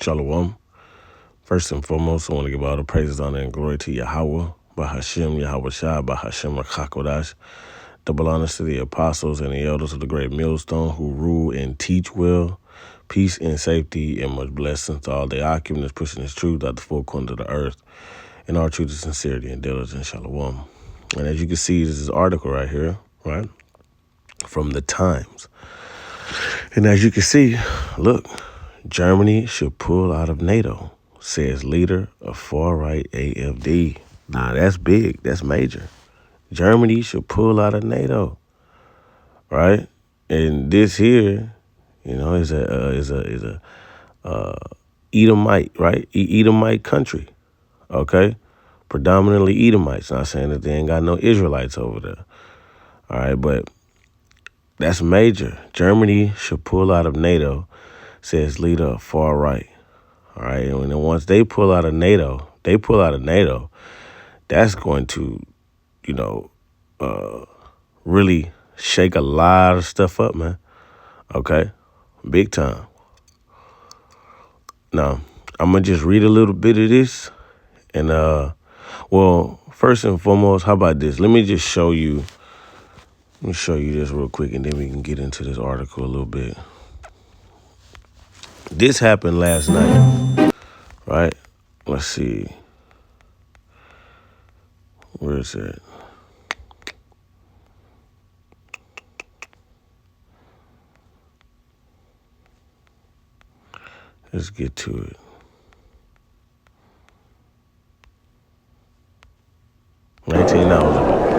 Shalom. First and foremost, I want to give all the praises, honor, and glory to Yahweh, Bahashem, Yahweh Shai, Bahashem, Rakakodash. Double honors to the apostles and the elders of the great millstone who rule and teach well. Peace and safety and much blessings to all the occupants pushing this truth out the four corners of the earth. And our truth is sincerity and diligence. Shalom. And as you can see, this is an article right here, right, from the Times. And as you can see, look, Germany should pull out of NATO, says leader of far-right AFD. Nah, that's big. That's major. Germany should pull out of NATO, right? And this here, you know, is a Edomite, right? Edomite country, okay? Predominantly Edomites. Not saying that they ain't got no Israelites over there, all right? But that's major. Germany should pull out of NATO, says leader of far right. All right. And then once they pull out of NATO, that's going to, you know, really shake a lot of stuff up, man. Okay. Big time. Now, I'm going to just read a little bit of this. And, well, first and foremost, how about this? Let me show you this real quick, and then we can get into this article a little bit. This happened last night, right? Let's see. Where is it? Let's get to it. $19.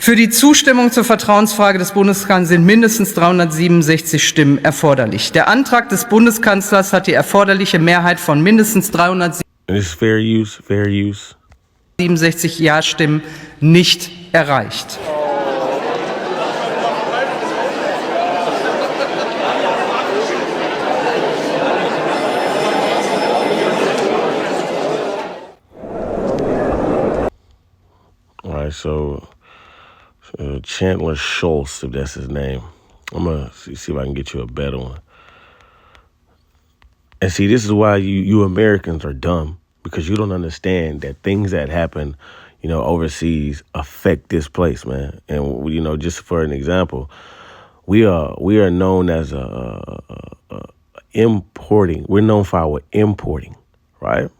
Für die Zustimmung zur Vertrauensfrage des Bundeskanzlers sind mindestens 367 Stimmen erforderlich. Der Antrag des Bundeskanzlers hat die erforderliche Mehrheit von mindestens 367 Ja-Stimmen nicht erreicht. All right, so Chandler Schultz, if that's his name. I'm going to see if I can get you a better one. And see, this is why you Americans are dumb, because you don't understand that things that happen, you know, overseas affect this place, man. And, you know, just for an example, we are known as importing. We're known for our importing, right?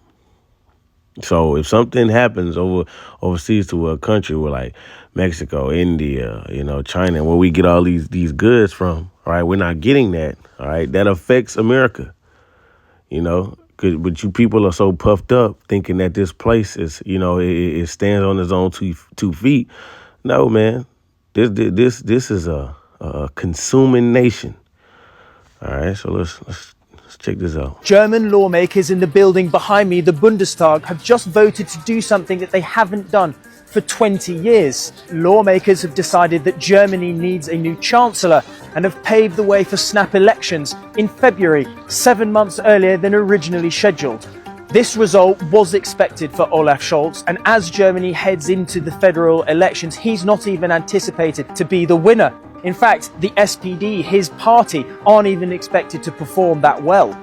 So if something happens overseas to a country where like Mexico, India, you know, China, where we get all these goods from, all right, we're not getting that, all right? That affects America, you know, but you people are so puffed up thinking that this place is, you know, it stands on its own two feet. No, man, this is a consuming nation. All right, so let's check this out. German lawmakers in the building behind me, the Bundestag, have just voted to do something that they haven't done for 20 years. Lawmakers have decided that Germany needs a new chancellor and have paved the way for snap elections in February, 7 months earlier than originally scheduled. This result was expected for Olaf Scholz, and as Germany heads into the federal elections, he's not even anticipated to be the winner. In fact, the SPD, his party, aren't even expected to perform that well.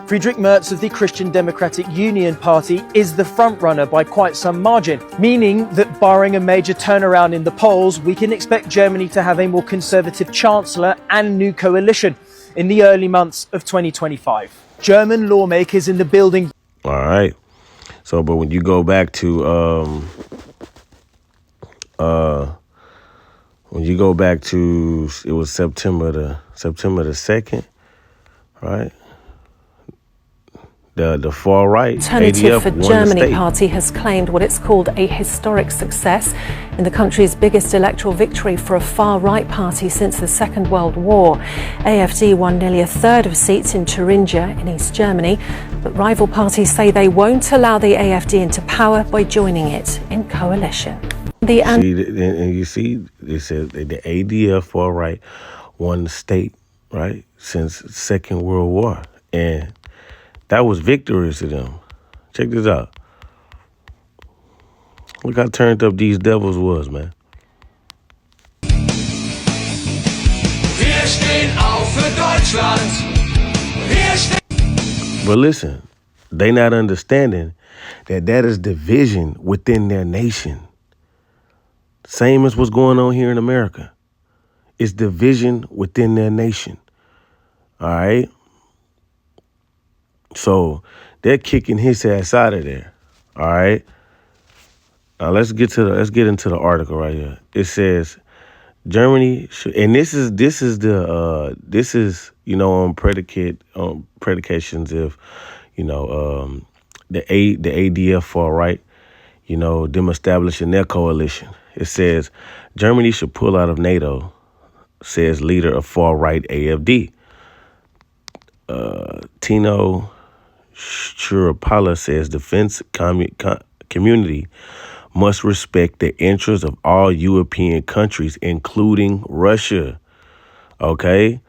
Friedrich Merz of the Christian Democratic Union Party is the frontrunner by quite some margin, meaning that barring a major turnaround in the polls, we can expect Germany to have a more conservative chancellor and new coalition in the early months of 2025. German lawmakers in the building. All right. So, but when you go back to it was September the 2nd, right? The far right Alternative ADF for won the Germany state. party has claimed what it's called a historic success in the country's biggest electoral victory for a far-right party since the Second World War. AfD won nearly a third of seats in Thuringia in East Germany, but rival parties say they won't allow the AfD into power by joining it in coalition. You see, they said the ADF far right won the state, right, since the Second World War, and that was victorious to them. Check this out. Look how turned up these devils was, man. Wir stehen auf für Deutschland. Wir stehen. But listen, they not understanding that is division within their nation. Same as what's going on here in America. It's division within their nation. All right? So they're kicking his ass out of there. All right? Now let's get into the article right here. It says Germany should, and this is on predications if the ADF far right, them establishing their coalition. It says Germany should pull out of NATO, says leader of far right AFD. Tino Churapala says defense community must respect the interests of all European countries, including Russia. Okay?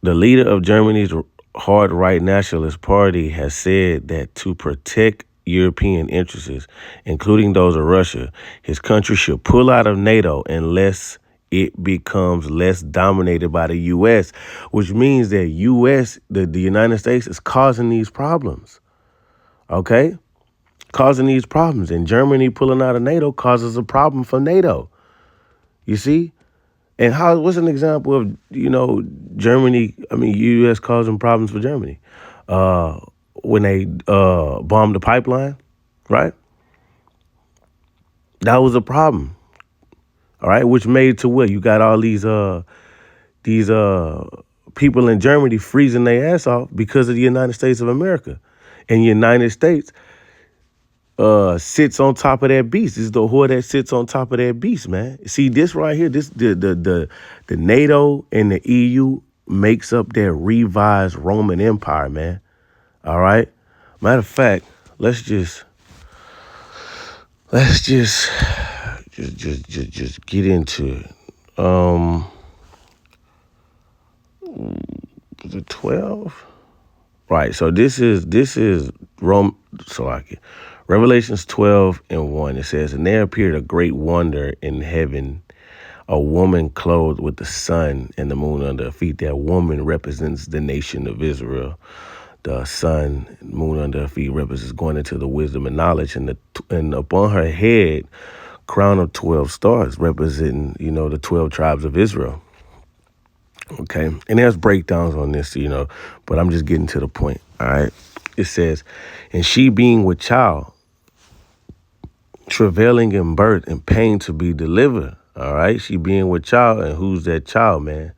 The leader of Germany's hard right nationalist party has said that to protect European interests, including those of Russia, his country should pull out of NATO unless it becomes less dominated by the U.S., which means that the United States is causing these problems. Okay? Causing these problems. And Germany pulling out of NATO causes a problem for NATO. You see? And what's an example of, U.S. causing problems for Germany? When they bombed the pipeline, right? That was a problem. All right, which made to what? You got all these people in Germany freezing their ass off because of the United States of America. And the United States sits on top of that beast. This is the whore that sits on top of that beast, man. See, this right here, the NATO and the EU makes up their revised Roman Empire, man. All right. Matter of fact, let's just get into it. The 12. Right. So this is Rome. Revelations 12:1. It says, and there appeared a great wonder in heaven, a woman clothed with the sun and the moon under her feet. That woman represents the nation of Israel. The sun, moon under her feet represents going into the wisdom and knowledge, and upon her head, crown of 12 stars, representing, the 12 tribes of Israel. Okay, and there's breakdowns on this, but I'm just getting to the point. All right, it says, and she being with child, travailing in birth and pain to be delivered. All right, she being with child, and who's that child, man?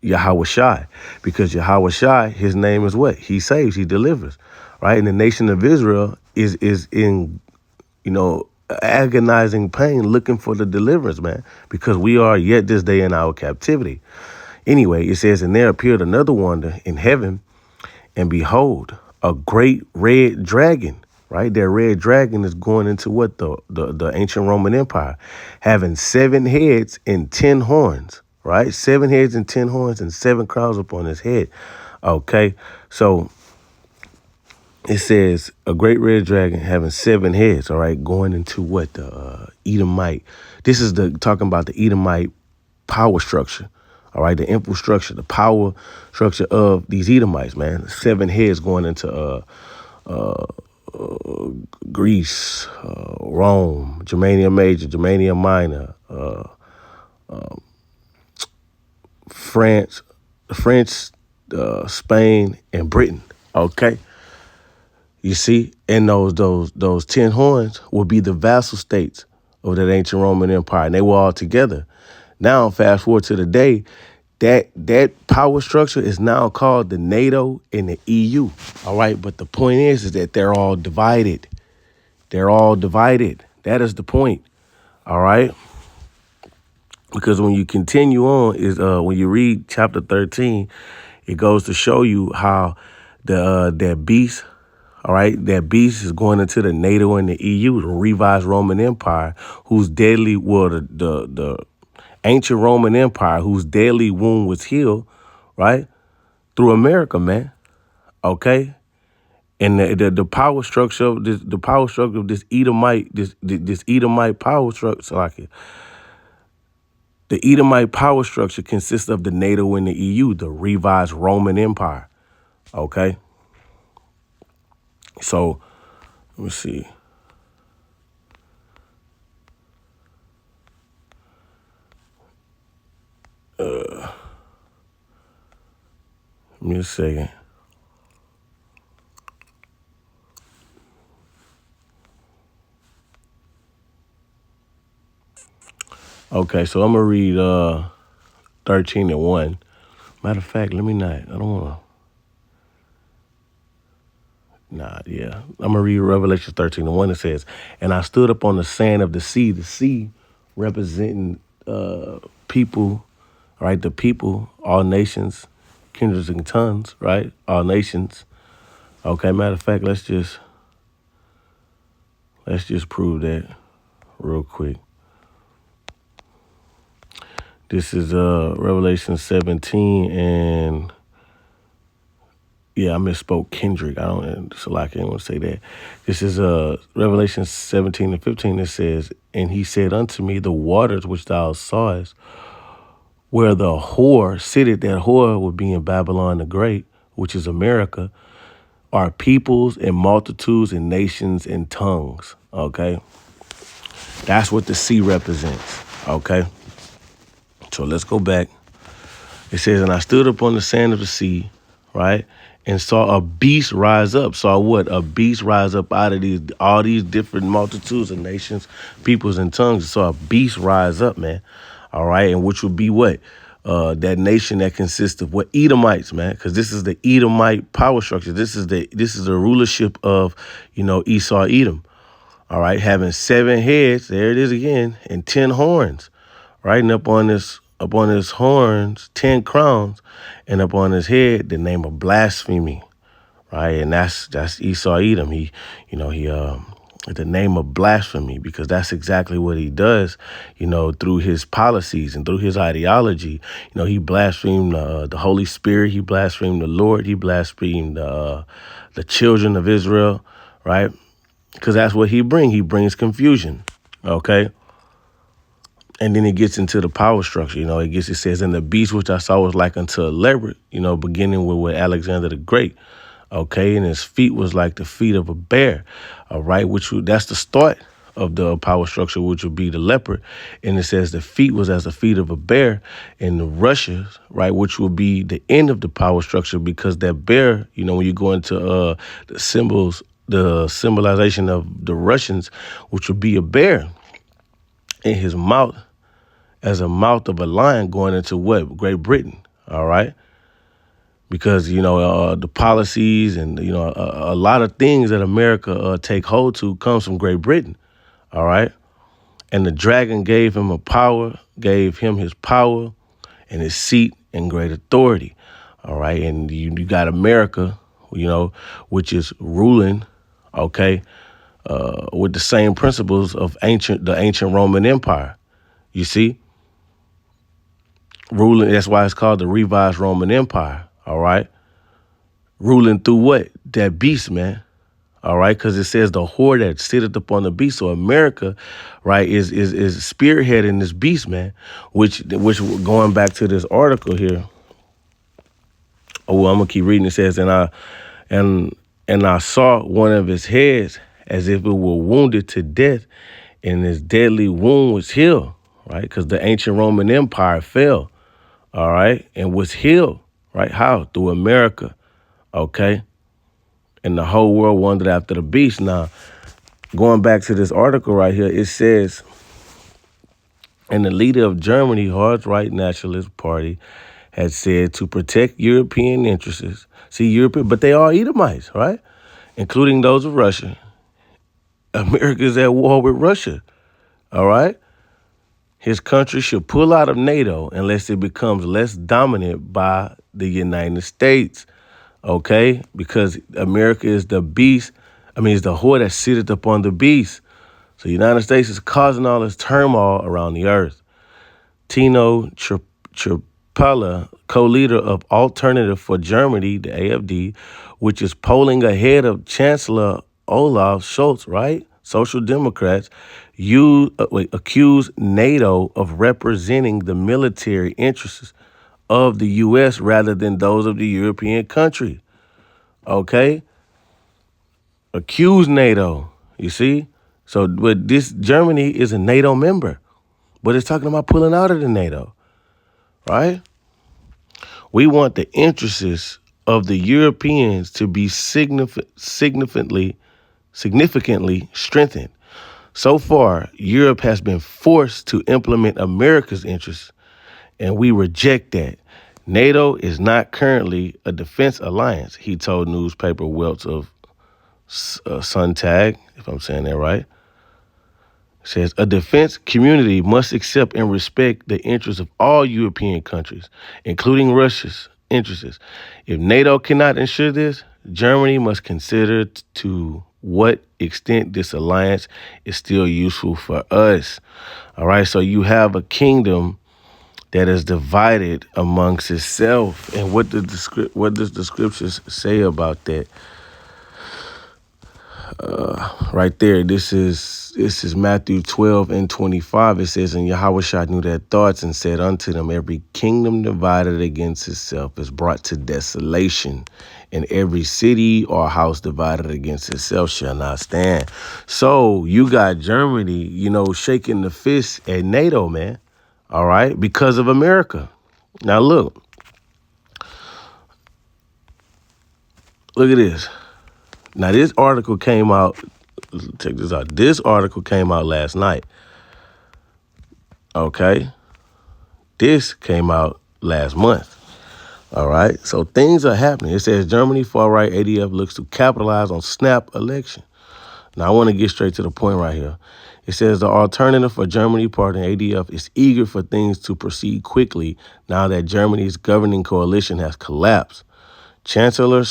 Yahweh Shai, because Yahweh Shai, his name is what? He saves, he delivers, right? And the nation of Israel is in, agonizing pain, looking for the deliverance, man, because we are yet this day in our captivity. Anyway, it says, and there appeared another wonder in heaven, and behold, a great red dragon, right? That red dragon is going into what? The ancient Roman Empire, having 7 heads and 10 horns. Right? 7 heads and 10 horns and 7 crowns upon his head. Okay. So it says a great red dragon having 7 heads. All right. Going into what? The Edomite. This is talking about the Edomite power structure. All right. The infrastructure, the power structure of these Edomites, man. 7 heads going into Greece, Rome, Germania Major, Germania Minor, France, Spain, and Britain. Okay, you see, and those 10 horns will be the vassal states of that ancient Roman Empire, and they were all together. Now, fast forward to the day that power structure is now called the NATO and the EU. All right, but the point is that they're all divided. They're all divided. That is the point. All right. Because when you continue on, when you read chapter 13, it goes to show you how that beast, all right, that beast is going into the NATO and the EU, the revised Roman Empire, whose deadly, the ancient Roman Empire, whose deadly wound was healed, right, through America, man. Okay, And the power structure of this Edomite, this Edomite power structure, like the Edomite power structure consists of the NATO and the EU, the revised Roman Empire. Okay. So let me see. Give me a second. Okay, so I'm gonna read 13:1. Matter of fact, let me not. I don't wanna. Yeah. I'm gonna read Revelation 13:1. It says, "And I stood up on the sand of the sea representing people, right? The people, all nations, kindreds and tongues, right? All nations. Okay, matter of fact, let's just prove that real quick. This is Revelation 17 and yeah, I misspoke. Kendrick. I didn't want to say that. This is Revelation 17:15. It says, "And he said unto me, the waters which thou sawest, where the whore sitteth, that whore would be in Babylon the Great, which is America, are peoples and multitudes and nations and tongues." Okay, that's what the sea represents. Okay, so let's go back. It says, "And I stood upon the sand of the sea, right, and saw a beast rise up." Saw what? A beast rise up out of all these different multitudes of nations, peoples, and tongues. Saw a beast rise up, man. All right, and which would be what? That nation that consists of what? Edomites, man, because this is the Edomite power structure. This is the rulership of, Esau, Edom. All right, having 7 heads, there it is again, and 10 horns. Right, and up on his horns, 10 crowns, and up on his head, the name of blasphemy. Right, and that's Esau Edom. He the name of blasphemy, because that's exactly what he does. Through his policies and through his ideology. He blasphemed the Holy Spirit. He blasphemed the Lord. He blasphemed the children of Israel. Right, because that's what he brings. He brings confusion. Okay. And then it gets into the power structure. It says, "And the beast which I saw was like unto a leopard," beginning with Alexander the Great. Okay. And his feet was like the feet of a bear. All right. That's the start of the power structure, which would be the leopard. And it says the feet was as the feet of a bear, and the rushes, right, which will be the end of the power structure, because that bear, when you go into the symbols, the symbolization of the Russians, which would be a bear in his mouth, as a mouth of a lion, going into what? Great Britain. All right. Because, the policies and, a lot of things that America take hold to comes from Great Britain. All right. And the dragon gave him his power and his seat and great authority. All right. And you got America, which is ruling. Okay. With the same principles of the ancient Roman Empire. You see? Ruling, that's why it's called the revised Roman Empire, all right? Ruling through what? That beast, man, all right? Because it says the whore that sitteth upon the beast. So America, right, is spearheading this beast, man, which going back to this article here. Oh, I'm going to keep reading. It says, and I saw one of his heads as if it were wounded to death, and his deadly wound was healed, right? Because the ancient Roman Empire fell. All right. And was healed. Right. How? Through America. OK. And the whole world wondered after the beast. Now, going back to this article right here, it says, and the leader of Germany, hard right nationalist party, had said to protect European interests. See, but they are Edomites, right? Including those of Russia. America is at war with Russia. All right. His country should pull out of NATO unless it becomes less dominant by the United States, okay? Because America is the beast. It's the whore that sitteth upon the beast. So the United States is causing all this turmoil around the earth. Tino Palla, co-leader of Alternative for Germany, the AfD, which is polling ahead of Chancellor Olaf Scholz, right? Social Democrats accuse NATO of representing the military interests of the U.S. rather than those of the European country. Okay? Accuse NATO, you see? So, but this Germany is a NATO member, but it's talking about pulling out of the NATO, right? We want the interests of the Europeans to be significantly strengthened. So far, Europe has been forced to implement America's interests, and we reject that. NATO is not currently a defense alliance, he told newspaper Welts of Suntag, if I'm saying that right. Says a defense community must accept and respect the interests of all European countries, including Russia's interests. If NATO cannot ensure this, Germany must consider to what extent this alliance is still useful for us. All right, so you have a kingdom that is divided amongst itself. And what does the scriptures say about that? Right there, this is Matthew 12 and 25. It says, and Yahushua knew their thoughts and said unto them, every kingdom divided against itself is brought to desolation, and every city or house divided against itself shall not stand. So you got Germany, shaking the fist at NATO, man. All right, because of America. Now look at this. Now, this article came out, check this out. This article came out last night. Okay? This came out last month. All right? So things are happening. It says Germany far-right ADF looks to capitalize on snap election. Now, I want to get straight to the point right here. It says the Alternative for Germany party, ADF, is eager for things to proceed quickly now that Germany's governing coalition has collapsed. Chancellor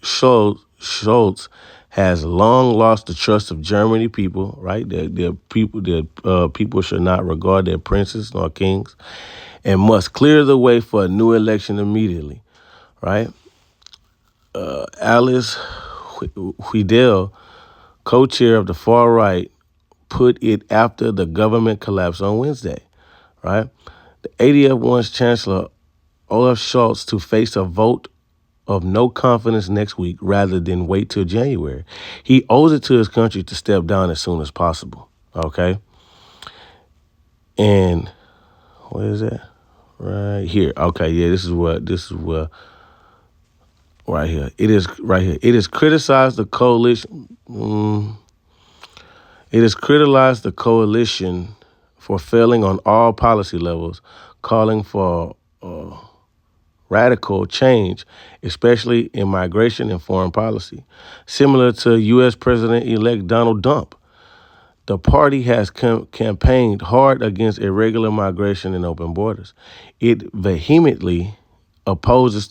Scholz has long lost the trust of Germany people, right? Their people should not regard their princes nor kings, and must clear the way for a new election immediately, right? Alice Huidel, co-chair of the far right, put it after the government collapsed on Wednesday, right? The ADF wants Chancellor Olaf Scholz to face a vote of no confidence next week rather than wait till January. He owes it to his country to step down as soon as possible. Okay. And what is that? Right here. Okay. Yeah, this is where right here. It is right here. It has criticized the coalition. It has criticized the coalition for failing on all policy levels, calling for radical change, especially in migration and foreign policy. Similar to U.S. President-elect Donald Trump, the party has campaigned hard against irregular migration and open borders. It vehemently opposes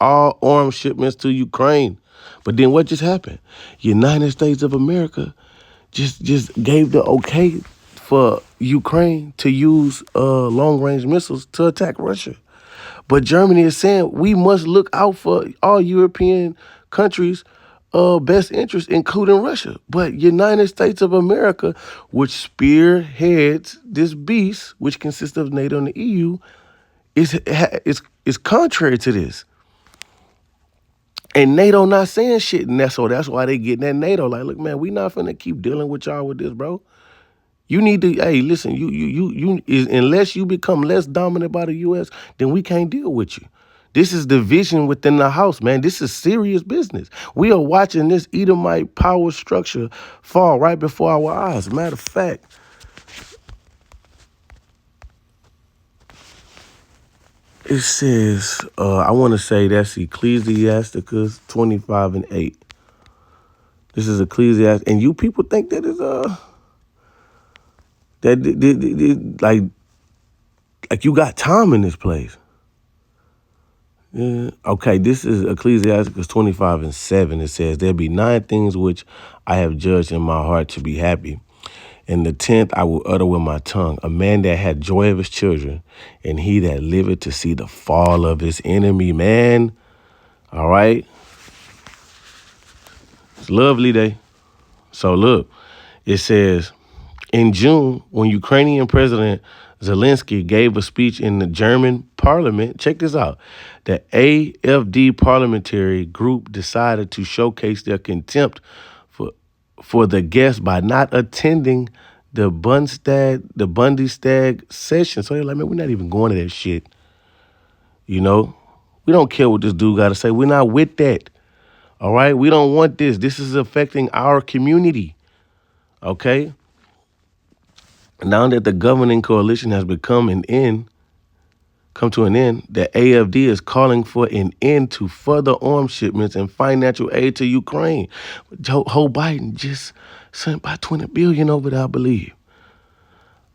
all arms shipments to Ukraine. But then what just happened? United States of America just gave the okay for Ukraine to use long-range missiles to attack Russia. But Germany is saying we must look out for all European countries' best interests, including Russia. But United States of America, which spearheads this beast, which consists of NATO and the EU, is contrary to this. And NATO not saying shit, and that's why they getting at NATO. Like, look, man, we not finna keep dealing with y'all with this, bro. You need to, hey, listen, unless you become less dominant by the U.S., then we can't deal with you. This is division within the house, man. This is serious business. We are watching this Edomite power structure fall right before our eyes. Matter of fact, it says, I want to say that's Ecclesiasticus 25 and 8. This is Ecclesiastes, and you people think that is like you got time in this place. Yeah. Okay, this is Ecclesiasticus 25 and 7. It says, there be 9 things which I have judged in my heart to be happy, And the 10th I will utter with my tongue, a man that had joy of his children, and he that liveth to see the fall of his enemy, man. All right? It's a lovely day. So look, it says, in June, when Ukrainian President Zelensky gave a speech in the German parliament, check this out, the AfD parliamentary group decided to showcase their contempt for the guests by not attending the Bundestag session. So they're like, man, we're not even going to that shit. You know, we don't care what this dude got to say. We're not with that. All right, we don't want this. This is affecting our community. Okay. Now that the governing coalition has come to an end, the AfD is calling for an end to further arms shipments and financial aid to Ukraine. Joe Biden just sent about $20 billion over there, I believe.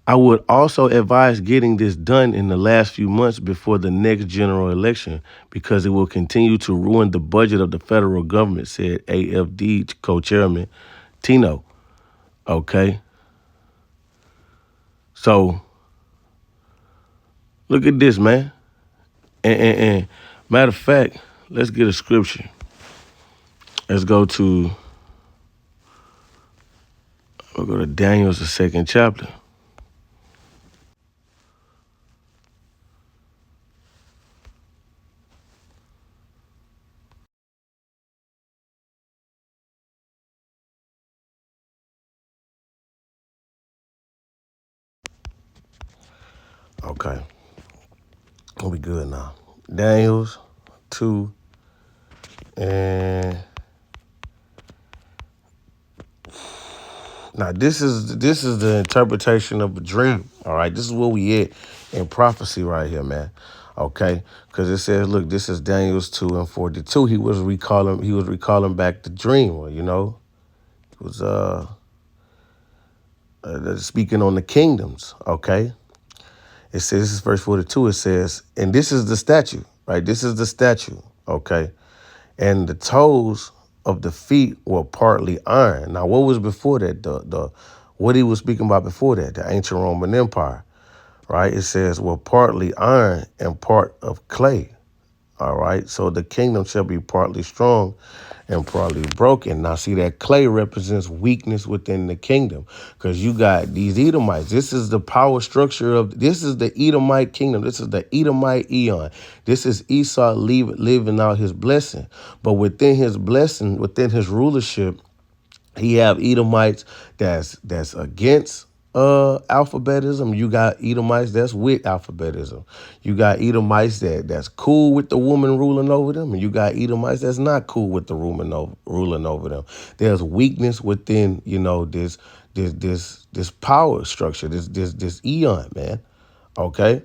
I would also advise getting this done in the last few months before the next general election because it will continue to ruin the budget of the federal government, said AfD co-chairman Tino. Okay. So look at this, man. And matter of fact, let's get a scripture. Let's go to Daniel's the second chapter. Okay. We'll be good now. Daniel's 2 and now this is the interpretation of a dream. All right, this is where we at in prophecy right here, man. Okay, because it says, look, this is Daniel's 2 and 42. He was recalling back the dream. You know, he was speaking on the kingdoms. Okay, it says, this is verse 42. It says, and this is the statue, right? This is the statue. Okay, and the toes of the feet were partly iron. Now, what was before that? What he was speaking about before that, the ancient Roman Empire, right? It says, well, partly iron and part of clay. All right. So the kingdom shall be partly strong and partly broken. Now, see, that clay represents weakness within the kingdom because you got these Edomites. This is the power structure this is the Edomite kingdom. This is the Edomite Eon. This is Esau living out his blessing. But within his blessing, within his rulership, he have Edomites that's against alphabetism. You got Edomites that's with alphabetism. You got Edomites that's cool with the woman ruling over them, and you got Edomites that's not cool with the ruling over them. There's weakness within, you know, this power structure, this eon, man. Okay,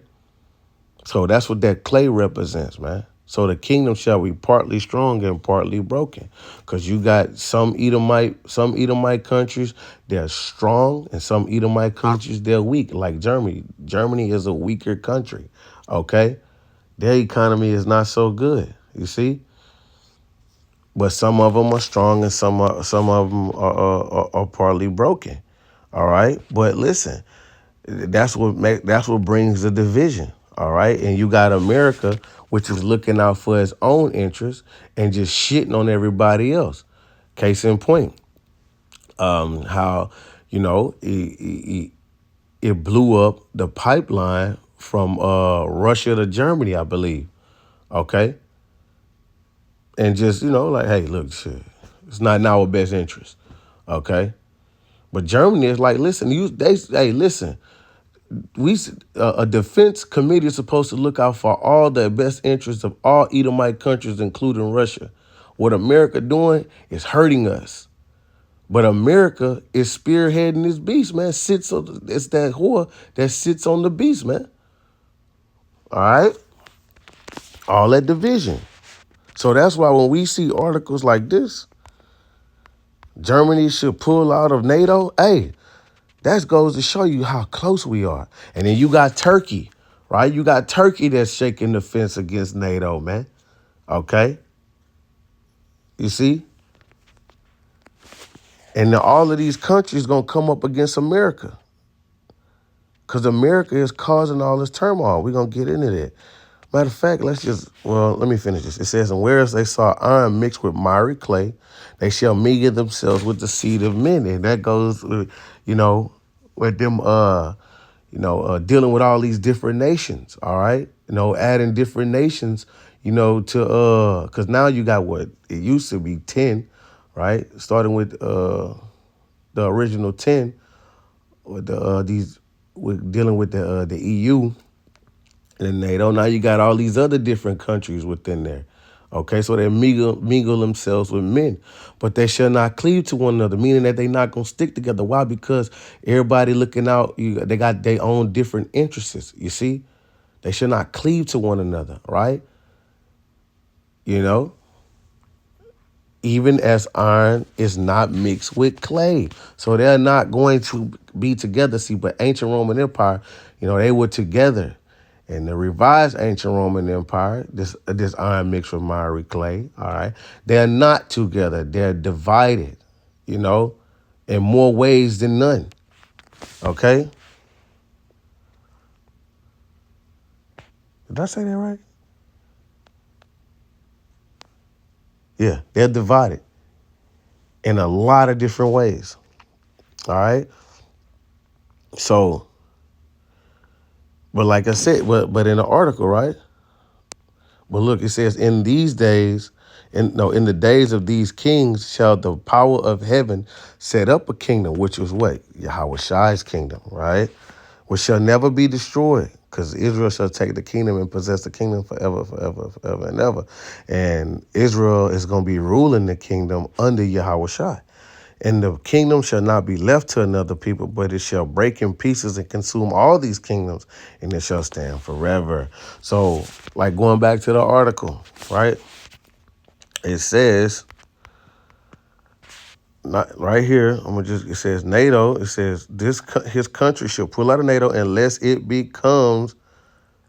so that's what that clay represents, man. So the kingdom shall be partly strong and partly broken, because you got some Edomite countries, they're strong, and some Edomite countries, they're weak, like Germany. Germany is a weaker country, okay? Their economy is not so good, you see? But some of them are strong and some of them are partly broken, all right? But listen, that's what brings the division, all right? And you got America, which is looking out for its own interests and just shitting on everybody else. Case in point, how, you know, it blew up the pipeline from Russia to Germany, I believe, okay? And just, you know, like, hey, look, shit, it's not in our best interest, okay? But Germany is like, listen, listen, a defense committee is supposed to look out for all the best interests of all Edomite countries, including Russia. What America doing is hurting us. But America is spearheading this beast, man. It's that whore that sits on the beast, man. All right? All that division. So that's why when we see articles like this, Germany should pull out of NATO, hey, that goes to show you how close we are. And then you got Turkey, right? You got Turkey that's shaking the fence against NATO, man. Okay? You see? And then all of these countries going to come up against America because America is causing all this turmoil. We're going to get into that. Matter of fact, let me finish this. It says, and whereas they saw iron mixed with miry clay, they shall mingle themselves with the seed of men. And that goes, with them, dealing with all these different nations, all right? Adding different nations, to, because now you got what? It used to be 10, right? Starting with the original 10, with with dealing with the EU and NATO. Now you got all these other different countries within there. Okay, so they mingle themselves with men, but they shall not cleave to one another, meaning that they not going to stick together. Why? Because everybody looking out, they got their own different interests, you see? They should not cleave to one another, right? Even as iron is not mixed with clay. So they're not going to be together. See, but ancient Roman Empire, they were together. And the revised ancient Roman Empire, this iron mixed with miry clay, all right, they're not together. They're divided, in more ways than none, okay? Did I say that right? Yeah, they're divided in a lot of different ways, all right? So, but like I said, but in the article, right? But look, it says, in these days, in the days of these kings shall the power of heaven set up a kingdom, which was what? Yahweh Shai's kingdom, right? Which shall never be destroyed, because Israel shall take the kingdom and possess the kingdom forever, forever, forever, and ever. And Israel is going to be ruling the kingdom under Yahweh Shai. And the kingdom shall not be left to another people, but it shall break in pieces and consume all these kingdoms, and it shall stand forever. So, like going back to the article, right? It says, not right here, it says NATO, it says his country shall pull out of NATO unless it becomes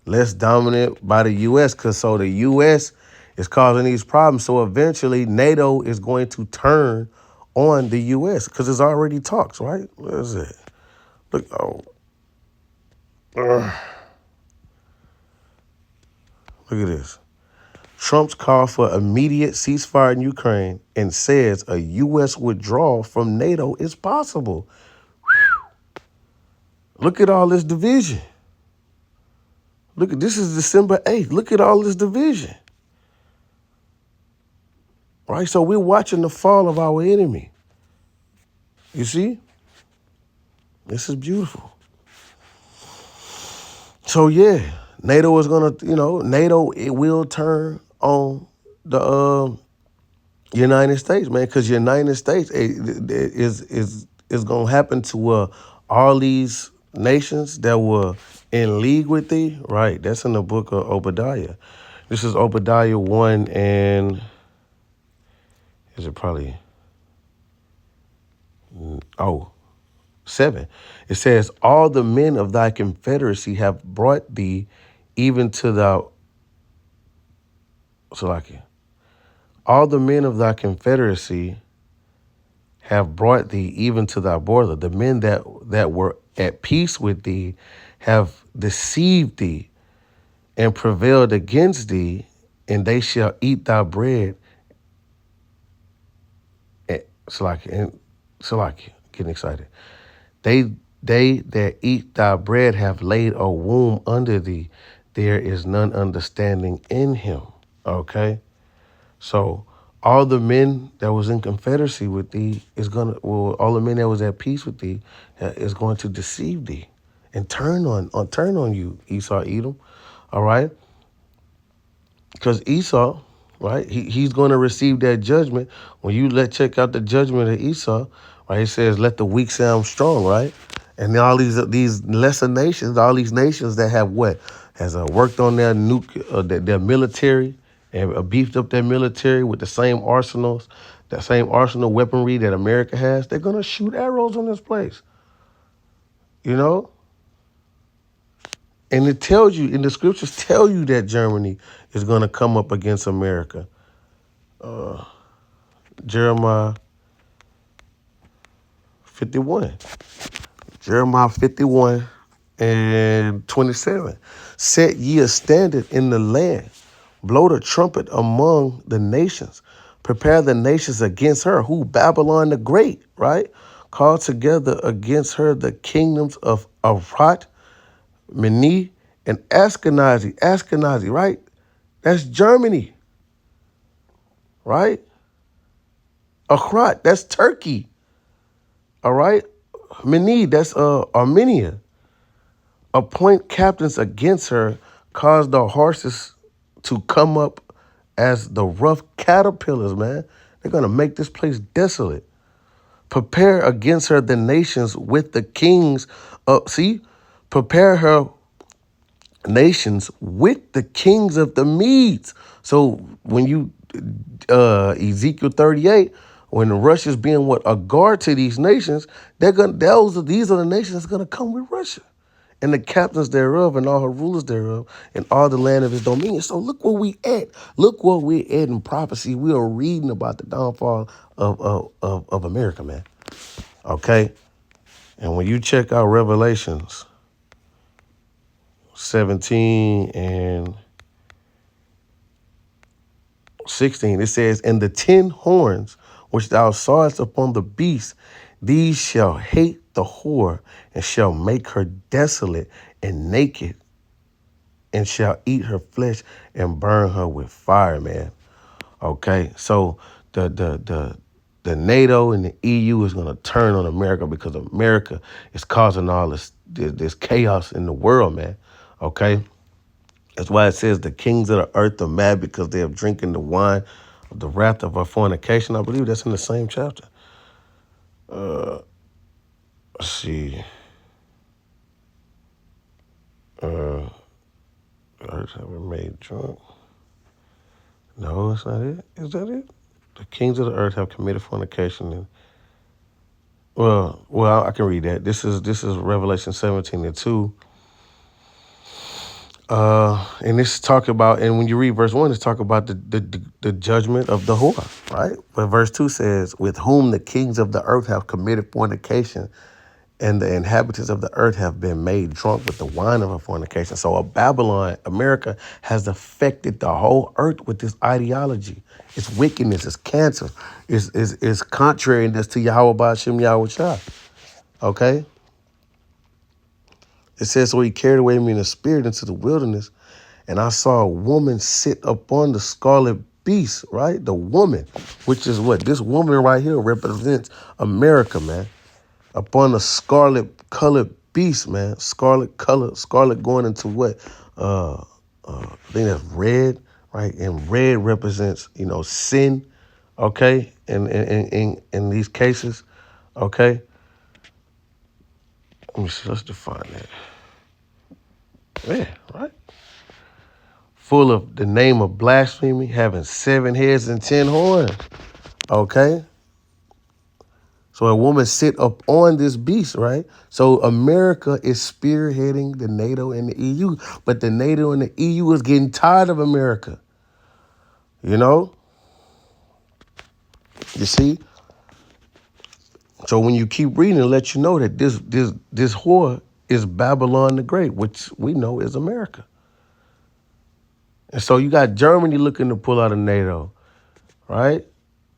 less dominant by the U.S. Because so the U.S. is causing these problems. So eventually NATO is going to turn on the U.S. because there's already talks, right? What is it? Look, look at this. Trump's call for immediate ceasefire in Ukraine and says a U.S. withdrawal from NATO is possible. Look at all this division. This is December 8th. Look at all this division. Right? So we're watching the fall of our enemy. You see? This is beautiful. So yeah, NATO is gonna, NATO, it will turn on the United States, man, because United States is gonna happen to all these nations that were in league with thee. Right? That's in the book of Obadiah. This is Obadiah 1 and is it probably 7. It says, all the men of thy confederacy have brought thee even to the Salakia. All the men of thy confederacy have brought thee even to thy border. The men that were at peace with thee have deceived thee and prevailed against thee, and they shall eat thy bread. Salakia, getting excited. They that eat thy bread have laid a womb under thee. There is none understanding in him. Okay? So all the men that was in confederacy with thee all the men that was at peace with thee is going to deceive thee and turn on you, Esau, Edom. All right? Because Esau, right, he's going to receive that judgment. When you check out the judgment of Esau, right, it says, let the weak sound strong, right? And all these lesser nations, all these nations that have has worked on their their military and beefed up their military with the same arsenal weaponry that America has, they're going to shoot arrows on this place, And it tells you, and the scriptures tell you that Germany is going to come up against America. Jeremiah 51. Jeremiah 51 and 27. Set ye a standard in the land. Blow the trumpet among the nations. Prepare the nations against her. Who? Babylon the Great, right? Call together against her the kingdoms of Arad, Meni, and Ashkenazi. Ashkenazi, right? That's Germany, right? Arad, that's Turkey, all right? Meni, that's Armenia. Appoint captains against her, cause the horses to come up as the rough caterpillars, man. They're going to make this place desolate. Prepare against her the nations with the kings. Prepare her nations with the kings of the Medes. So when you, Ezekiel 38, when the Russia's being a guard to these nations, these are the nations that's going to come with Russia. And the captains thereof, and all her rulers thereof, and all the land of his dominion. So look where we at. Look where we're at in prophecy. We are reading about the downfall of America, man. Okay? And when you check out Revelations 17 and 16, it says, and the 10 horns which thou sawest upon the beast, these shall hate the whore, and shall make her desolate and naked, and shall eat her flesh and burn her with fire, man. Okay, so the NATO and the EU is gonna turn on America because America is causing all this chaos in the world, man. Okay, that's why it says the kings of the earth are mad because they are drinking the wine of the wrath of our fornication. I believe that's in the same chapter. Let's see. The earth have been made drunk. No, that's not it. Is that it? The kings of the earth have committed fornication. And well, I can read that. This is Revelation 17 and 2. And this talk about, and when you read verse 1, it's talk about the judgment of the whore, right? But verse 2 says, with whom the kings of the earth have committed fornication, and the inhabitants of the earth have been made drunk with the wine of her fornication. So Babylon, America, has affected the whole earth with this ideology. It's wickedness, it's cancer, it's contrariness to Yahweh Ba'ashem Yahweh Shah. Okay? It says, so he carried away me in the spirit into the wilderness, and I saw a woman sit upon the scarlet beast, right? The woman, which is what? This woman right here represents America, man. Upon the scarlet colored beast, man. Scarlet going into what? I think that's red, right? And red represents, sin, okay? In these cases, okay? Let me see, let's define that. Yeah, right? Full of the name of blasphemy, having 7 heads and 10 horns, okay? So a woman sit up on this beast, right? So America is spearheading the NATO and the EU, but the NATO and the EU is getting tired of America. You see? So when you keep reading, it lets you know that this whore is Babylon the Great, which we know is America. And so you got Germany looking to pull out of NATO, right?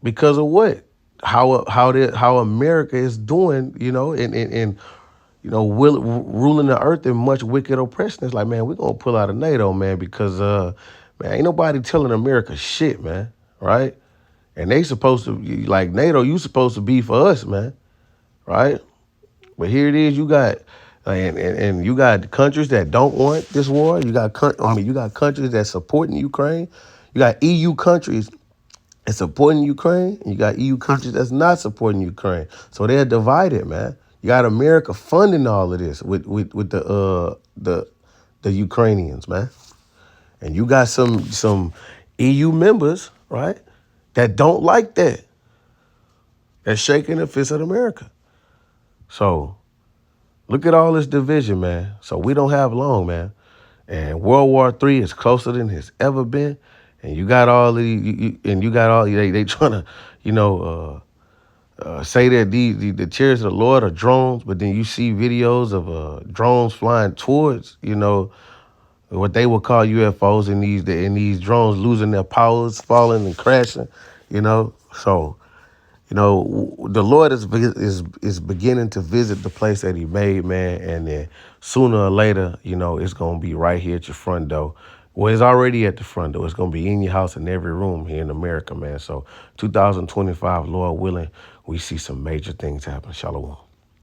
Because of what? How America is doing, and ruling the earth in much wicked oppression. It's like, man, we're gonna pull out of NATO, man, because man, ain't nobody telling America shit, man, right? And they supposed to like NATO, you supposed to be for us, man, right? But here it is, you got and you got countries that don't want this war. You got countries that supporting Ukraine. You got EU countries that's supporting Ukraine, and you got EU countries that's not supporting Ukraine. So they're divided, man. You got America funding all of this with the Ukrainians, man. And you got some EU members, right, that don't like that. They're shaking the fist at America. So look at all this division, man. So we don't have long, man. And World War III is closer than it's ever been. And you got all they trying to, say that the chariots of the Lord are drones, but then you see videos of drones flying towards, what they would call UFOs, and these drones losing their powers, falling and crashing, So, the Lord is beginning to visit the place that He made, man, and then sooner or later, it's gonna be right here at your front door. Well, it's already at the front door. It's gonna be in your house in every room here in America, man. So, 2025, Lord willing, we see some major things happen. Shalom.